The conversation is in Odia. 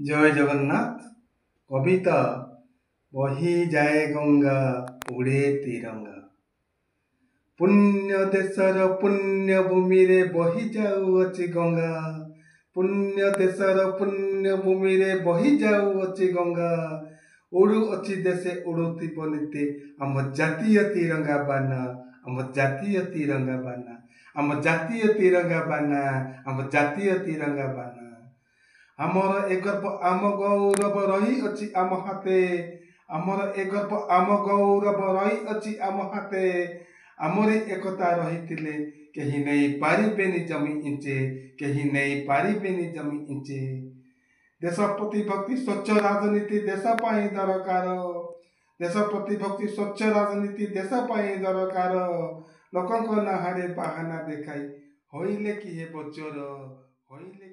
জয় জগন্নাথ। কবিতা বহি যায় গঙ্গা উড়ে তিরঙ্গা। পুণ্য দেশর পুণ্য ভূমিরে বহি যাଉଅଛି ଗଙ୍ଗା। ପୁଣ୍ୟ ଦେଶର ପୁଣ୍ୟ ଭୂମିରେ ବହି ଯାଉଅଛି ଗଙ୍ଗା। ଉଡ଼ୁଅଛି ଦେଶେ ଉଡ଼ୁଥିବ ନୀତି ଆମ ଜାତୀୟ ତିରଙ୍ଗା ବାନା। ଆମ ଜାତୀୟ ତିରଙ୍ଗା ବାନା। ଆମ ଜାତୀୟ ତିରଙ୍ଗା ବାନା। ଆମ ଜାତୀୟ ତିରଙ୍ଗା ବାନା। ଆମର ଏ ଗର୍ବ ଆମ ଗୌରବ ରହିଅଛି ଆମ ହାତେ। ଆମର ଏ ଗର୍ବ ଆମ ଗୌରବ ରହିଅଛି ଆମ ହାତେ। ଆମରି ଏକତା ରହିଥିଲେ କେହି ନେଇ ପାରିବେନି ଜମି ଇଞ୍ଚେ। କେହି ନେଇ ପାରିବେନି ଜମି ଇଞ୍ଚେ। ଦେଶ ପ୍ରତି ଭକ୍ତି ସ୍ୱଚ୍ଛ ରାଜନୀତି ଦେଶ ପାଇଁ ଦରକାର। ଦେଶ ପ୍ରତି ଭକ୍ତି ସ୍ୱଚ୍ଛ ରାଜନୀତି ଦେଶ ପାଇଁ ଦରକାର। ଲୋକଙ୍କ ନାଁରେ ବାହାନା ଦେଖାଇ ହୋଇଲେ କି ହେବ ଚୋର। ହୋଇଲେ